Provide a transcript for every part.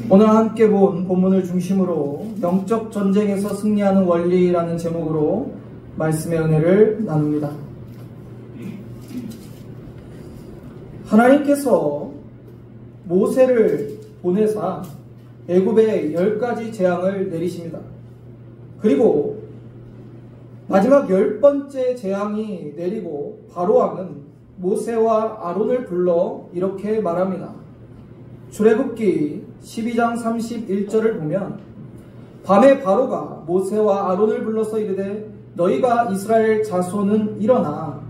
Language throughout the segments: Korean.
오늘 함께 본 본문을 중심으로 영적 전쟁에서 승리하는 원리라는 제목으로 말씀의 은혜를 나눕니다. 하나님께서 모세를 보내사 애굽에 10가지 재앙을 내리십니다. 그리고 마지막 10번째 재앙이 내리고 바로왕은 모세와 아론을 불러 이렇게 말합니다. 출애굽기 12장 31절을 보면 밤에 바로가 모세와 아론을 불러서 이르되 너희가 이스라엘 자손은 일어나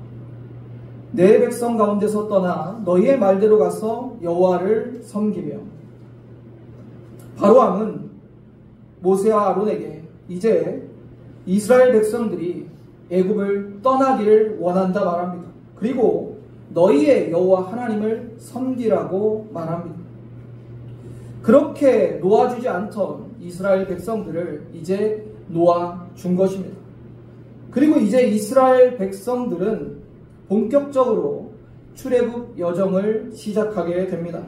내 백성 가운데서 떠나 너희의 말대로 가서 여호와를 섬기며, 바로왕은 모세와 아론에게 이제 이스라엘 백성들이 애굽을 떠나기를 원한다 말합니다. 그리고 너희의 여호와 하나님을 섬기라고 말합니다. 그렇게 놓아주지 않던 이스라엘 백성들을 이제 놓아준 것입니다. 그리고 이제 이스라엘 백성들은 본격적으로 출애굽 여정을 시작하게 됩니다.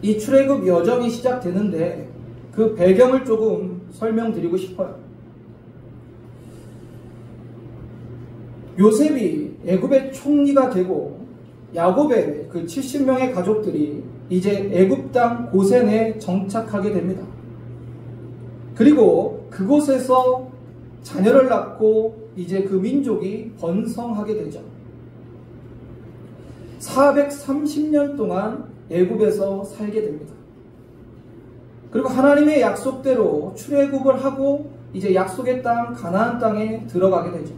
이 출애굽 여정이 시작되는데 그 배경을 조금 설명드리고 싶어요. 요셉이 애굽의 총리가 되고 야곱의 그 70명의 가족들이 이제 애굽 땅 고센에 정착하게 됩니다. 그리고 그곳에서 자녀를 낳고 이제 그 민족이 번성하게 되죠. 430년 동안 애굽에서 살게 됩니다. 그리고 하나님의 약속대로 출애굽을 하고 이제 약속의 땅 가나안 땅에 들어가게 되죠.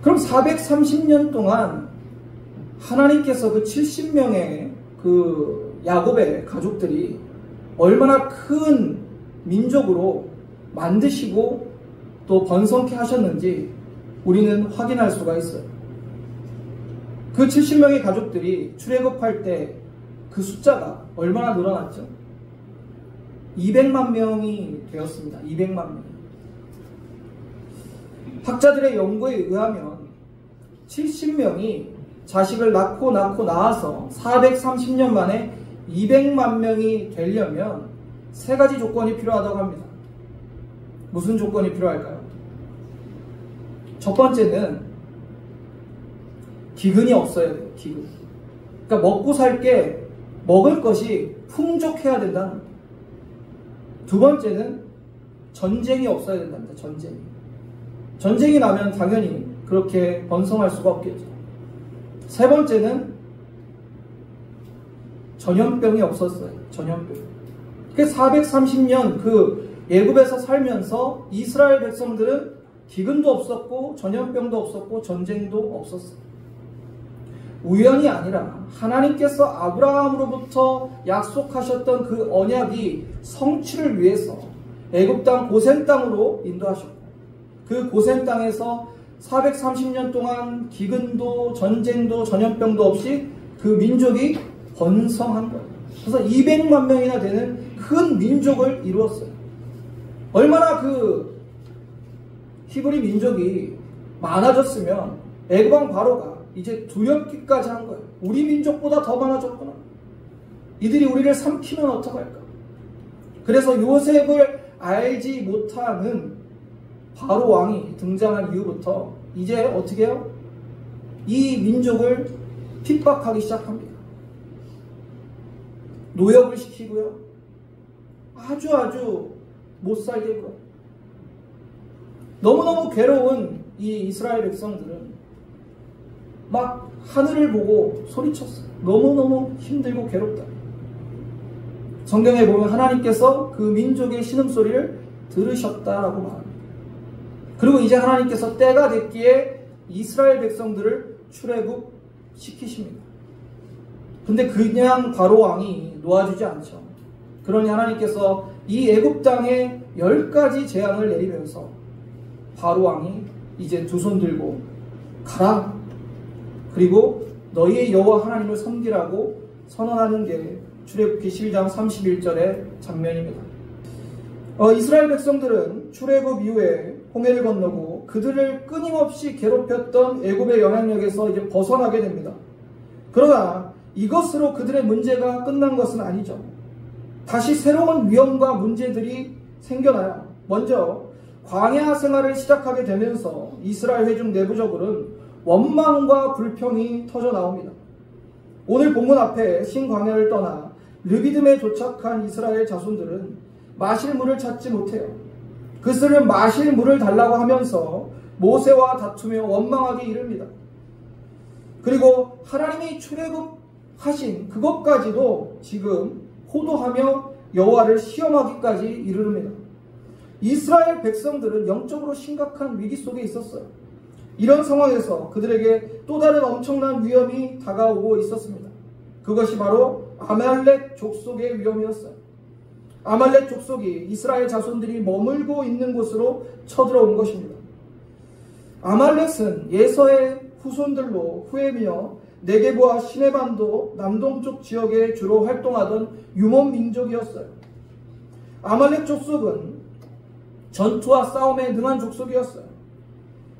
그럼 430년 동안 하나님께서 그 70명의 그 야곱의 가족들이 얼마나 큰 민족으로 만드시고 또 번성케 하셨는지 우리는 확인할 수가 있어요. 그 70명의 가족들이 출애굽할 때 그 숫자가 얼마나 늘어났죠? 200만 명이 되었습니다. 200만 명. 학자들의 연구에 의하면 70명이 자식을 낳아서 430년 만에 200만 명이 되려면 3가지 조건이 필요하다고 합니다. 무슨 조건이 필요할까요? 첫 번째는 기근이 없어야 돼요. 기근. 그러니까 먹고 살 게 먹을 것이 풍족해야 된다는 겁니다. 두 번째는 전쟁이 없어야 된답니다. 전쟁이 나면 당연히 그렇게 번성할 수가 없겠죠. 세 번째는 전염병이 없었어요. 전염병. 그래서 430년 그 애굽에서 살면서 이스라엘 백성들은 기근도 없었고 전염병도 없었고 전쟁도 없었어요. 우연이 아니라 하나님께서 아브라함으로부터 약속하셨던 그 언약이 성취를 위해서 애굽 땅 고센 땅으로 인도하셨고, 그 고센 땅에서 430년 동안 기근도 전쟁도 전염병도 없이 그 민족이 번성한 거예요. 그래서 200만 명이나 되는 큰 민족을 이루었어요. 얼마나 그 히브리 민족이 많아졌으면 애굽 왕 바로가 이제 두렵기까지 한 거예요. 우리 민족보다 더 많아졌구나. 이들이 우리를 삼키면 어떡할까? 그래서 요셉을 알지 못하는 바로 왕이 등장한 이후부터 이제 어떻게 해요? 이 민족을 핍박하기 시작합니다. 노역을 시키고요. 아주 못살게 굴어요. 너무너무 괴로운 이 이스라엘 백성들은 막 하늘을 보고 소리쳤어요. 너무너무 힘들고 괴롭다. 성경에 보면 하나님께서 그 민족의 신음소리를 들으셨다라고 말합니다. 그리고 이제 하나님께서 때가 됐기에 이스라엘 백성들을 출애굽시키십니다. 근데 그냥 바로 왕이 놓아주지 않죠. 그러니 하나님께서 이 애굽 땅에 10가지 재앙을 내리면서 바로 왕이 이제 두 손 들고 가라. 그리고 너희의 여호와 하나님을 섬기라고 선언하는 게 출애굽기 12장 31절의 장면입니다. 이스라엘 백성들은 출애굽 이후에 홍해를 건너고 그들을 끊임없이 괴롭혔던 애굽의 영향력에서 이제 벗어나게 됩니다. 그러나 이것으로 그들의 문제가 끝난 것은 아니죠. 다시 새로운 위험과 문제들이 생겨나요. 먼저 광야 생활을 시작하게 되면서 이스라엘 회중 내부적으로는 원망과 불평이 터져 나옵니다. 오늘 본문 앞에 신광야를 떠나 르비딤에 도착한 이스라엘 자손들은 마실 물을 찾지 못해요. 그들은 마실 물을 달라고 하면서 모세와 다투며 원망하게 이릅니다. 그리고 하나님이 출애굽하신 그것까지도 지금 호도하며 여호와를 시험하기까지 이르릅니다. 이스라엘 백성들은 영적으로 심각한 위기 속에 있었어요. 이런 상황에서 그들에게 또 다른 엄청난 위험이 다가오고 있었습니다. 그것이 바로 아말렉 족속의 위험이었어요. 아말렉 족속이 이스라엘 자손들이 머물고 있는 곳으로 쳐들어온 것입니다. 아말렉은 예서의 후손들로 후에며 네게브와 시내반도 남동쪽 지역에 주로 활동하던 유목 민족이었어요. 아말렉 족속은 전투와 싸움에 능한 족속이었어요.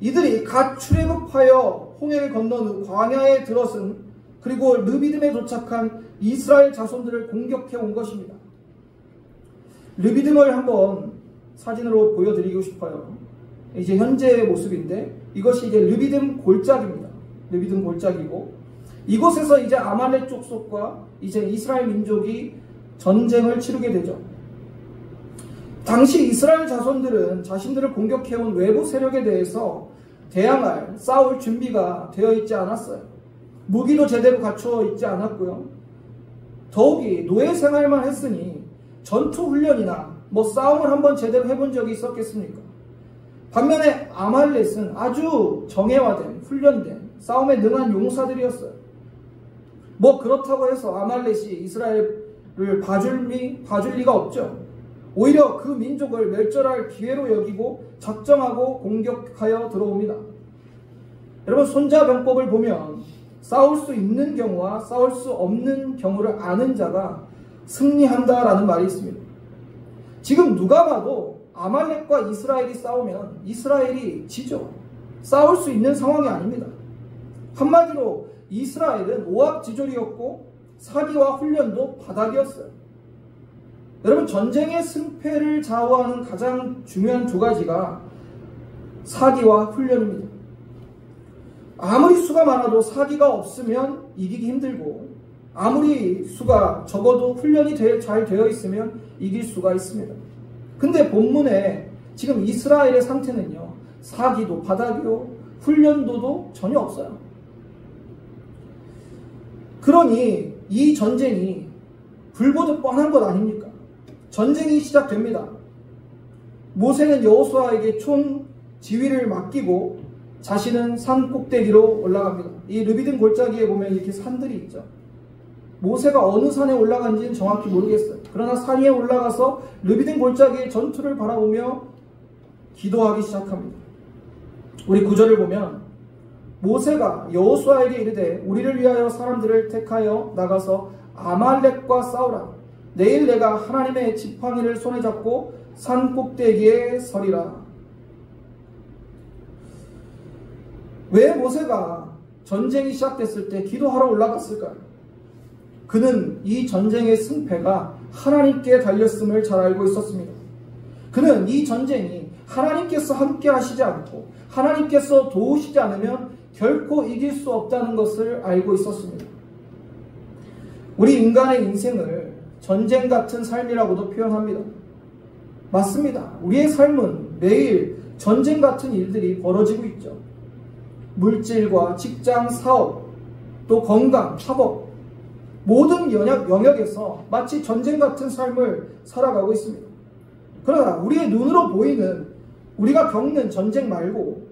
이들이 갓 출애굽하여 홍해를 건넌 후 광야에 들어선 그리고 르비딤에 도착한 이스라엘 자손들을 공격해 온 것입니다. 르비딤을 한번 사진으로 보여드리고 싶어요. 이제 현재의 모습인데 이것이 이제 르비딤 골짜기입니다. 르비딤 골짜기고 이곳에서 이제 아말렉 족속과 이제 이스라엘 민족이 전쟁을 치르게 되죠. 당시 이스라엘 자손들은 자신들을 공격해온 외부 세력에 대해서 대항할 싸울 준비가 되어 있지 않았어요. 무기도 제대로 갖추어 있지 않았고요. 더욱이 노예 생활만 했으니 전투 훈련이나 싸움을 한번 제대로 해본 적이 있었겠습니까? 반면에 아말렉은 아주 정예화된 훈련된 싸움에 능한 용사들이었어요. 그렇다고 해서 아말렉이 이스라엘을 봐줄 리가 없죠. 오히려 그 민족을 멸절할 기회로 여기고 작정하고 공격하여 들어옵니다. 여러분, 손자병법을 보면 싸울 수 있는 경우와 싸울 수 없는 경우를 아는 자가 승리한다라는 말이 있습니다. 지금 누가 봐도 아말렉과 이스라엘이 싸우면 이스라엘이 지죠. 싸울 수 있는 상황이 아닙니다. 한마디로 이스라엘은 오합지졸이었고 사기와 훈련도 바닥이었어요. 여러분, 전쟁의 승패를 좌우하는 가장 중요한 두 가지가 사기와 훈련입니다. 아무리 수가 많아도 사기가 없으면 이기기 힘들고 아무리 수가 적어도 훈련이 잘 되어 있으면 이길 수가 있습니다. 근데 본문에 지금 이스라엘의 상태는요, 사기도 바닥이요, 훈련도도 전혀 없어요. 그러니 이 전쟁이 불보듯 뻔한 것 아닙니까? 전쟁이 시작됩니다. 모세는 여호수아에게 총 지휘를 맡기고 자신은 산 꼭대기로 올라갑니다. 이 르비딤 골짜기에 보면 이렇게 산들이 있죠. 모세가 어느 산에 올라간지는 정확히 모르겠어요. 그러나 산 위에 올라가서 르비딤 골짜기의 전투를 바라보며 기도하기 시작합니다. 우리 9절을 보면 모세가 여호수아에게 이르되 우리를 위하여 사람들을 택하여 나가서 아말렉과 싸우라. 내일 내가 하나님의 지팡이를 손에 잡고 산 꼭대기에 서리라. 왜 모세가 전쟁이 시작됐을 때 기도하러 올라갔을까요? 그는 이 전쟁의 승패가 하나님께 달렸음을 잘 알고 있었습니다. 그는 이 전쟁이 하나님께서 함께 하시지 않고 하나님께서 도우시지 않으면 결코 이길 수 없다는 것을 알고 있었습니다. 우리 인간의 인생을 전쟁 같은 삶이라고도 표현합니다. 맞습니다. 우리의 삶은 매일 전쟁 같은 일들이 벌어지고 있죠. 물질과 직장, 사업, 또 건강, 학업, 모든 영역에서 마치 전쟁 같은 삶을 살아가고 있습니다. 그러나 우리의 눈으로 보이는 우리가 겪는 전쟁 말고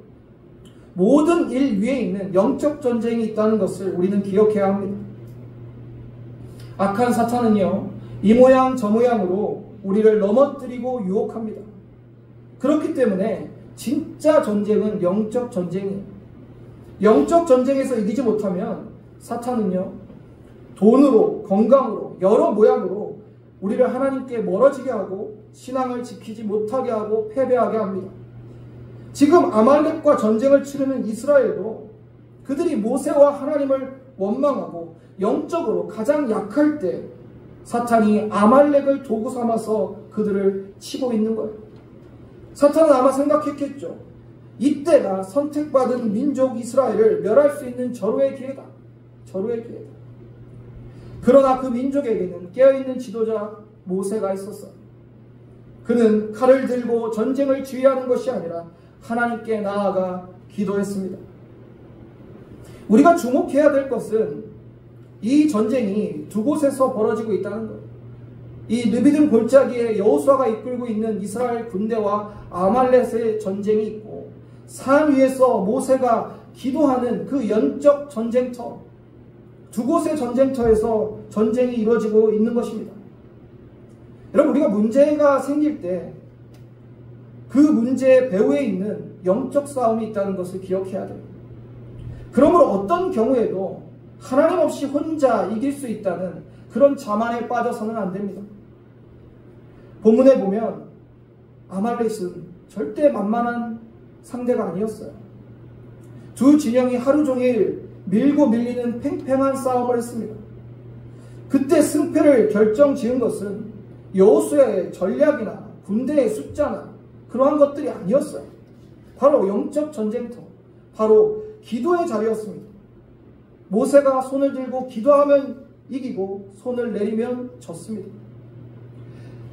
모든 일 위에 있는 영적 전쟁이 있다는 것을 우리는 기억해야 합니다. 악한 사탄은요, 이 모양 저 모양으로 우리를 넘어뜨리고 유혹합니다. 그렇기 때문에 진짜 전쟁은 영적 전쟁이에요. 영적 전쟁에서 이기지 못하면 사탄은요, 돈으로, 건강으로, 여러 모양으로 우리를 하나님께 멀어지게 하고 신앙을 지키지 못하게 하고 패배하게 합니다. 지금 아말렉과 전쟁을 치르는 이스라엘도 그들이 모세와 하나님을 원망하고 영적으로 가장 약할 때 사탄이 아말렉을 도구 삼아서 그들을 치고 있는 거예요. 사탄은 아마 생각했겠죠. 이때가 선택받은 민족 이스라엘을 멸할 수 있는 절호의 기회다. 절호의 기회다. 그러나 그 민족에게는 깨어있는 지도자 모세가 있었어요. 그는 칼을 들고 전쟁을 지휘하는 것이 아니라 하나님께 나아가 기도했습니다. 우리가 주목해야 될 것은 이 전쟁이 두 곳에서 벌어지고 있다는 거예요. 이 느비dim 골짜기에 여호수아가 이끌고 있는 이스라엘 군대와 아말렉의 전쟁이 있고, 산 위에서 모세가 기도하는 그 영적 전쟁터, 두 곳의 전쟁터에서 전쟁이 이루어지고 있는 것입니다. 여러분, 우리가 문제가 생길 때 그 문제의 배후에 있는 영적 싸움이 있다는 것을 기억해야 돼요. 그러므로 어떤 경우에도 하나님 없이 혼자 이길 수 있다는 그런 자만에 빠져서는 안 됩니다. 본문에 보면 아말렉은 절대 만만한 상대가 아니었어요. 두 진영이 하루 종일 밀고 밀리는 팽팽한 싸움을 했습니다. 그때 승패를 결정지은 것은 여호수아의 전략이나 군대의 숫자나 그러한 것들이 아니었어요. 바로 영적 전쟁터, 바로 기도의 자리였습니다. 모세가 손을 들고 기도하면 이기고 손을 내리면 졌습니다.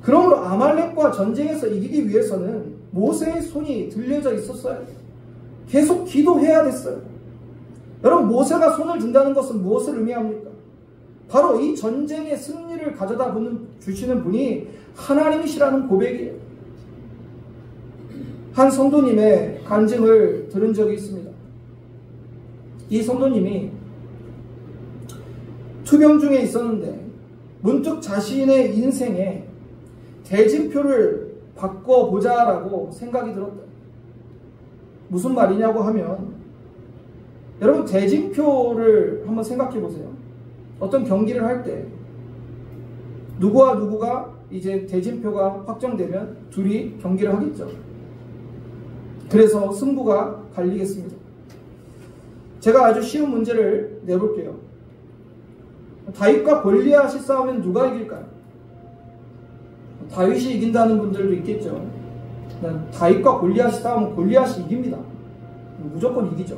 그러므로 아말렉과 전쟁에서 이기기 위해서는 모세의 손이 들려져 있었어요. 계속 기도해야 됐어요. 여러분, 모세가 손을 든다는 것은 무엇을 의미합니까? 바로 이 전쟁의 승리를 가져다 주시는 분이 하나님이시라는 고백이에요. 한 성도님의 간증을 들은 적이 있습니다. 이 성도님이 투병 중에 있었는데 문득 자신의 인생에 대진표를 바꿔보자라고 생각이 들었다. 무슨 말이냐고 하면, 여러분, 대진표를 한번 생각해 보세요. 어떤 경기를 할 때 누구와 누구가 이제 대진표가 확정되면 둘이 경기를 하겠죠. 그래서 승부가 갈리겠습니다. 제가 아주 쉬운 문제를 내볼게요. 다윗과 골리앗이 싸우면 누가 이길까요? 다윗이 이긴다는 분들도 있겠죠. 다윗과 골리앗이 싸우면 골리앗이 이깁니다. 무조건 이기죠.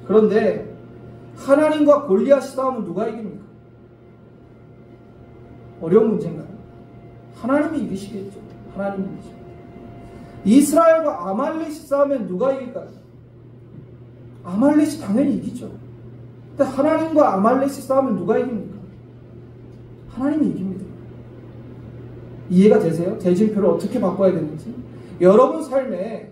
그런데 하나님과 골리앗이 싸우면 누가 이깁니까? 어려운 문제인가요? 하나님이 이기시겠죠. 하나님이 이기죠. 이스라엘과 아말렉이 싸우면 누가 이길까요? 아말렉이 당연히 이기죠. 근데 하나님과 아말렉이 싸우면 누가 이깁니까? 하나님이 이깁니다. 이해가 되세요? 대진표를 어떻게 바꿔야 되는지. 여러분 삶에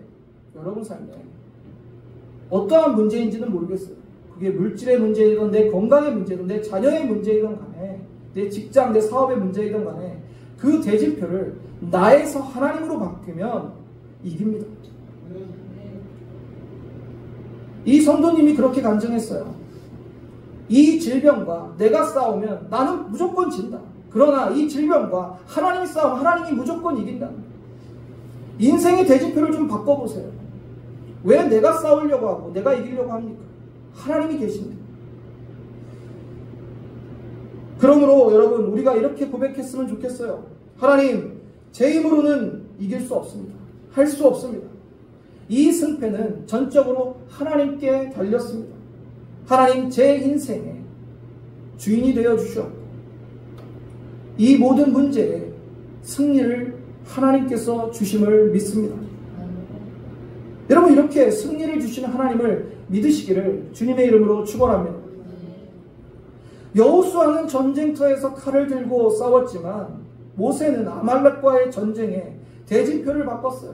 어떠한 문제인지는 모르겠어요. 그게 물질의 문제이든 내 건강의 문제이든 내 자녀의 문제이든 간에, 내 직장, 내 사업의 문제이든 간에 그 대진표를 나에서 하나님으로 바꾸면 이깁니다. 이 성도님이 그렇게 간증했어요. 이 질병과 내가 싸우면 나는 무조건 진다. 그러나 이 질병과 하나님이 싸우면 하나님이 무조건 이긴다. 인생의 대진표를 좀 바꿔보세요. 왜 내가 싸우려고 하고 내가 이기려고 합니까? 하나님이 계십니다. 그러므로 여러분, 우리가 이렇게 고백했으면 좋겠어요. 하나님, 제 힘으로는 이길 수 없습니다. 할 수 없습니다. 이 승패는 전적으로 하나님께 달렸습니다. 하나님, 제 인생의 주인이 되어 주셨고 이 모든 문제에 승리를 하나님께서 주심을 믿습니다. 여러분, 이렇게 승리를 주시는 하나님을 믿으시기를 주님의 이름으로 축원합니다. 여호수아는 전쟁터에서 칼을 들고 싸웠지만 모세는 아말렉과의 전쟁에 대진표를 바꿨어요.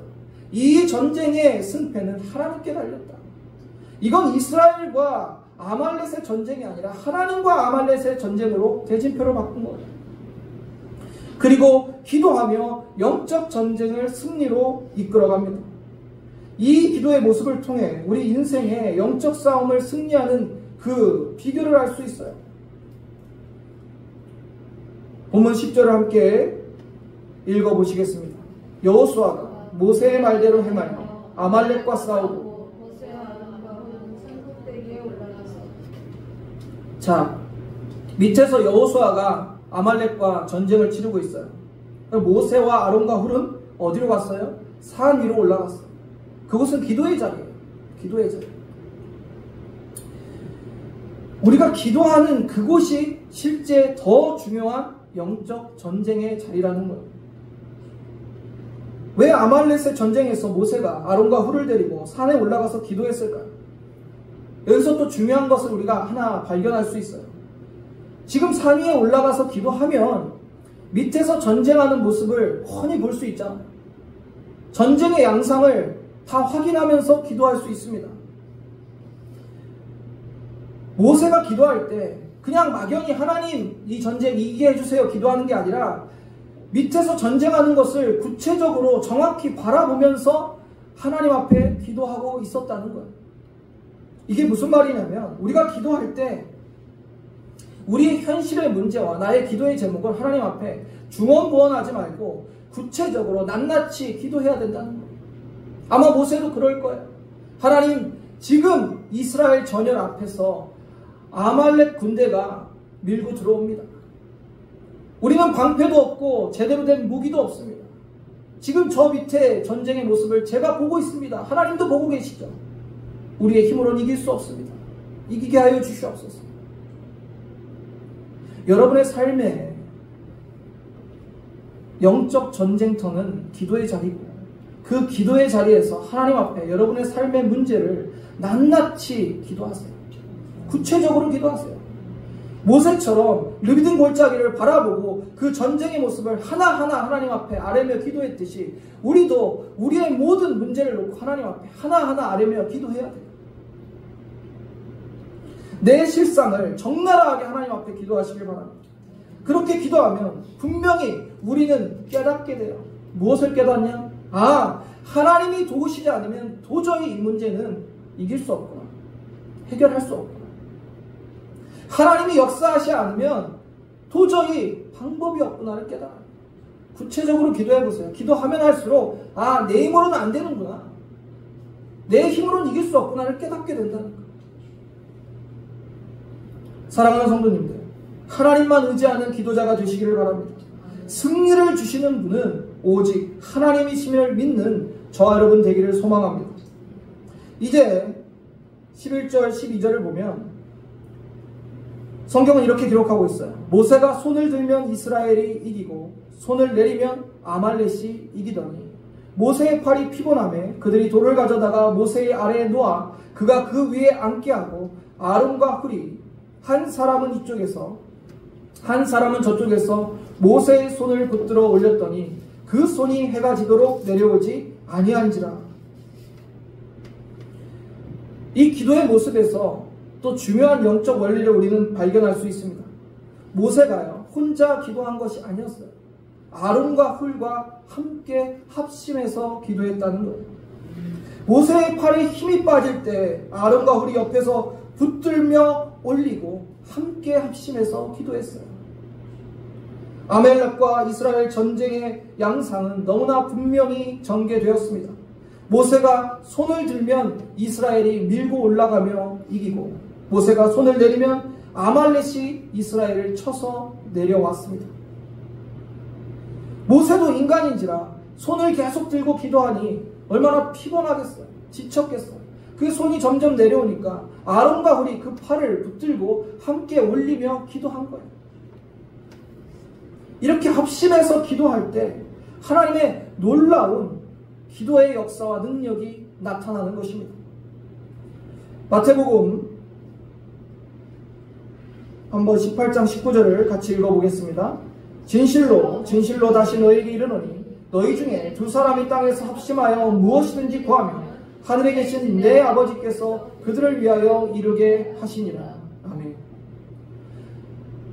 이 전쟁의 승패는 하나님께 달렸다. 이건 이스라엘과 아말렉의 전쟁이 아니라 하나님과 아말렉의 전쟁으로 대진표를 바꾼 거예요. 그리고 기도하며 영적 전쟁을 승리로 이끌어갑니다. 이 기도의 모습을 통해 우리 인생의 영적 싸움을 승리하는 그 비결을 알 수 있어요. 본문 10절을 함께 읽어보시겠습니다. 여호수아가 모세의 말대로 행하여 아말렉과 싸우고 자, 밑에서 여호수아가 아말렉과 전쟁을 치르고 있어요. 모세와 아론과 훌은 어디로 갔어요? 산 위로 올라갔어요. 그곳은 기도의 자리예요. 기도의 자리. 우리가 기도하는 그곳이 실제 더 중요한 영적 전쟁의 자리라는 거예요. 왜 아말렉의 전쟁에서 모세가 아론과 훌을 데리고 산에 올라가서 기도했을까요? 여기서 또 중요한 것을 우리가 하나 발견할 수 있어요. 지금 산 위에 올라가서 기도하면 밑에서 전쟁하는 모습을 훤히 볼 수 있잖아요. 전쟁의 양상을 다 확인하면서 기도할 수 있습니다. 모세가 기도할 때 그냥 막연히 하나님 이 전쟁 이기게 해주세요 기도하는 게 아니라 밑에서 전쟁하는 것을 구체적으로 정확히 바라보면서 하나님 앞에 기도하고 있었다는 거예요. 이게 무슨 말이냐면 우리가 기도할 때 우리의 현실의 문제와 나의 기도의 제목을 하나님 앞에 중언부언하지 말고 구체적으로 낱낱이 기도해야 된다는 거예요. 아마 모세도 그럴 거예요. 하나님, 지금 이스라엘 전열 앞에서 아말렉 군대가 밀고 들어옵니다. 우리는 방패도 없고 제대로 된 무기도 없습니다. 지금 저 밑에 전쟁의 모습을 제가 보고 있습니다. 하나님도 보고 계시죠. 우리의 힘으로는 이길 수 없습니다. 이기게 하여 주시옵소서. 여러분의 삶에 영적 전쟁터는 기도의 자리고 그 기도의 자리에서 하나님 앞에 여러분의 삶의 문제를 낱낱이 기도하세요. 구체적으로 기도하세요. 모세처럼 르비딤 골짜기를 바라보고 그 전쟁의 모습을 하나하나 하나님 앞에 아뢰며 기도했듯이 우리도 우리의 모든 문제를 놓고 하나님 앞에 하나하나 아뢰며 기도해야 돼요. 내 실상을 적나라하게 하나님 앞에 기도하시길 바랍니다. 그렇게 기도하면 분명히 우리는 깨닫게 돼요. 무엇을 깨닫냐? 아, 하나님이 도우시지 않으면 도저히 이 문제는 이길 수 없구나. 해결할 수 없구나. 하나님이 역사하지 않으면 도저히 방법이 없구나를 깨달아요. 구체적으로 기도해보세요. 기도하면 할수록 아, 내 힘으로는 안 되는구나. 내 힘으로는 이길 수 없구나를 깨닫게 된다는 거예요. 사랑하는 성도님들, 하나님만 의지하는 기도자가 되시기를 바랍니다. 승리를 주시는 분은 오직 하나님이심을 믿는 저와 여러분 되기를 소망합니다. 이제 11절 12절을 보면 성경은 이렇게 기록하고 있어요. 모세가 손을 들면 이스라엘이 이기고 손을 내리면 아말렉이 이기더니 모세의 팔이 피곤하매 그들이 돌을 가져다가 모세의 아래에 놓아 그가 그 위에 앉게 하고 아론과 훌이 한 사람은 이쪽에서 한 사람은 저쪽에서 모세의 손을 붙들어 올렸더니 그 손이 해가 지도록 내려오지 아니한지라. 이 기도의 모습에서 또 중요한 영적 원리를 우리는 발견할 수 있습니다. 모세가요 혼자 기도한 것이 아니었어요. 아론과 훌과 함께 합심해서 기도했다는 거예요. 모세의 팔에 힘이 빠질 때 아론과 훌이 옆에서 붙들며 올리고 함께 합심해서 기도했어요. 아말렉과 이스라엘 전쟁의 양상은 너무나 분명히 전개되었습니다. 모세가 손을 들면 이스라엘이 밀고 올라가며 이기고 모세가 손을 내리면 아말렉이 이스라엘을 쳐서 내려왔습니다. 모세도 인간인지라 손을 계속 들고 기도하니 얼마나 피곤하겠어요. 지쳤겠어요. 그 손이 점점 내려오니까 아론과 훌이 그 팔을 붙들고 함께 올리며 기도한 거예요. 이렇게 합심해서 기도할 때 하나님의 놀라운 기도의 역사와 능력이 나타나는 것입니다. 마태복음 한번 18장 19절을 같이 읽어보겠습니다. 진실로 진실로 다시 너에게 이르노니 너희 중에 두 사람이 땅에서 합심하여 무엇이든지 구하면 하늘에 계신 내 아버지께서 그들을 위하여 이루게 하시니라. 아멘.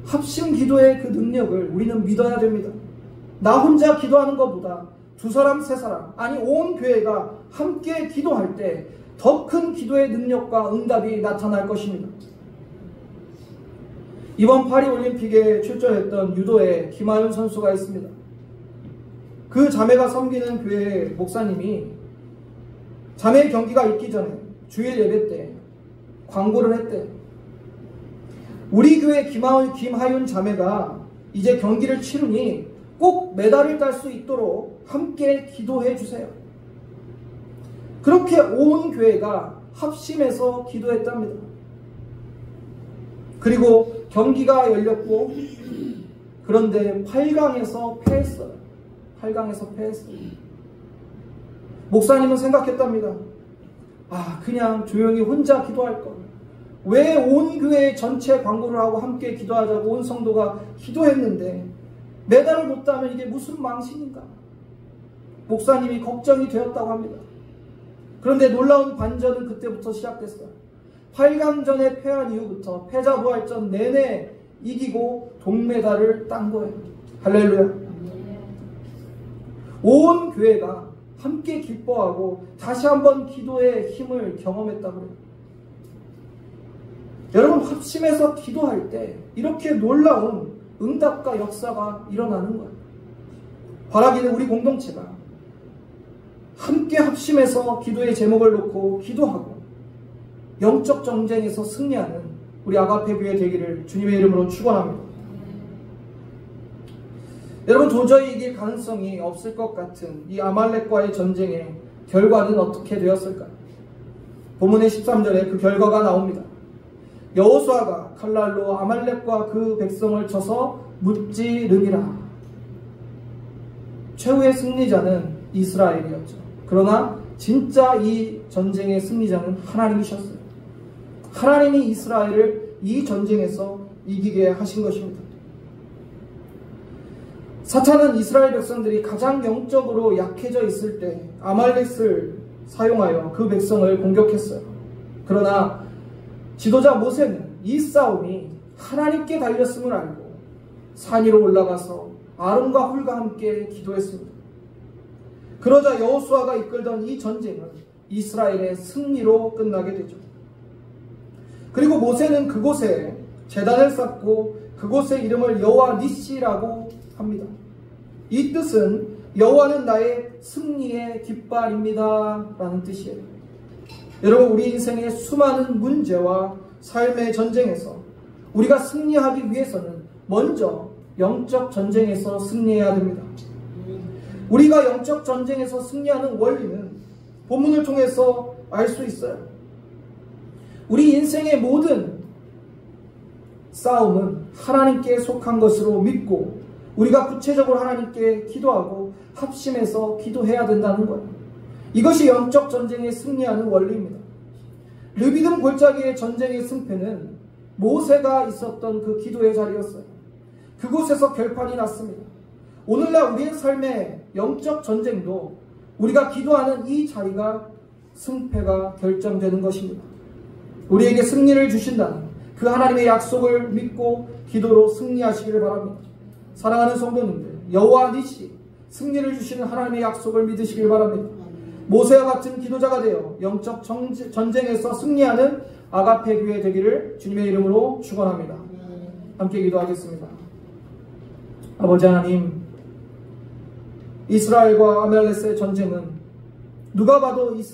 합심 기도의 그 능력을 우리는 믿어야 됩니다. 나 혼자 기도하는 것보다 두 사람, 세 사람, 아니 온 교회가 함께 기도할 때 더 큰 기도의 능력과 응답이 나타날 것입니다. 이번 파리올림픽에 출전했던 유도의 김하윤 선수가 있습니다. 그 자매가 섬기는 교회 목사님이 자매 경기가 있기 전에 주일 예배 때 광고를 했대요. 우리 교회 김하윤 자매가 이제 경기를 치르니 꼭 메달을 딸 수 있도록 함께 기도해 주세요. 그렇게 온 교회가 합심해서 기도했답니다. 그리고 경기가 열렸고, 그런데 8강에서 패했어요. 8강에서 패했어요. 목사님은 생각했답니다. 그냥 조용히 혼자 기도할 걸. 왜 온 교회 전체 광고를 하고 함께 기도하자고 온 성도가 기도했는데 메달을 못 따면 이게 무슨 망신인가? 목사님이 걱정이 되었다고 합니다. 그런데 놀라운 반전은 그때부터 시작됐어요. 8강전에 패한 이후부터 패자부활전 내내 이기고 동메달을 딴 거예요. 할렐루야. 온 교회가 함께 기뻐하고 다시 한번 기도의 힘을 경험했다고 해요. 여러분, 합심해서 기도할 때 이렇게 놀라운 응답과 역사가 일어나는 거예요. 바라기는 우리 공동체가 함께 합심해서 기도의 제목을 놓고 기도하고 영적 전쟁에서 승리하는 우리 아가페 교회 되기를 주님의 이름으로 축원합니다. 여러분, 도저히 이길 가능성이 없을 것 같은 이 아말렉과의 전쟁의 결과는 어떻게 되었을까요? 본문의 13절에 그 결과가 나옵니다. 여호수아가 칼날로 아말렉과 그 백성을 쳐서 무찌르니라. 최후의 승리자는 이스라엘이었죠. 그러나 진짜 이 전쟁의 승리자는 하나님이셨어요. 하나님이 이스라엘을 이 전쟁에서 이기게 하신 것입니다. 사탄은 이스라엘 백성들이 가장 영적으로 약해져 있을 때 아말렉을 사용하여 그 백성을 공격했어요. 그러나 지도자 모세는 이 싸움이 하나님께 달렸음을 알고 산 위로 올라가서 아론과 훌과 함께 기도했습니다. 그러자 여호수아가 이끌던 이 전쟁은 이스라엘의 승리로 끝나게 되죠. 그리고 모세는 그곳에 제단을 쌓고 그곳의 이름을 여호와 니시라고 합니다. 이 뜻은 여호와는 나의 승리의 깃발입니다 라는 뜻이에요. 여러분, 우리 인생의 수많은 문제와 삶의 전쟁에서 우리가 승리하기 위해서는 먼저 영적 전쟁에서 승리해야 됩니다. 우리가 영적 전쟁에서 승리하는 원리는 본문을 통해서 알 수 있어요. 우리 인생의 모든 싸움은 하나님께 속한 것으로 믿고 우리가 구체적으로 하나님께 기도하고 합심해서 기도해야 된다는 거예요. 이것이 영적 전쟁에 승리하는 원리입니다. 르비딤 골짜기의 전쟁의 승패는 모세가 있었던 그 기도의 자리였어요. 그곳에서 결판이 났습니다. 오늘날 우리의 삶의 영적 전쟁도 우리가 기도하는 이 자리가 승패가 결정되는 것입니다. 우리에게 승리를 주신다는 그 하나님의 약속을 믿고 기도로 승리하시기를 바랍니다. 사랑하는 성도님들, 여호와 니시, 승리를 주시는 하나님의 약속을 믿으시길 바랍니다. 모세와 같은 기도자가 되어 영적 전쟁에서 승리하는 아가페 교회 되기를 주님의 이름으로 축원합니다. 함께 기도하겠습니다. 아버지 하나님, 이스라엘과 아말렉의 전쟁은 누가 봐도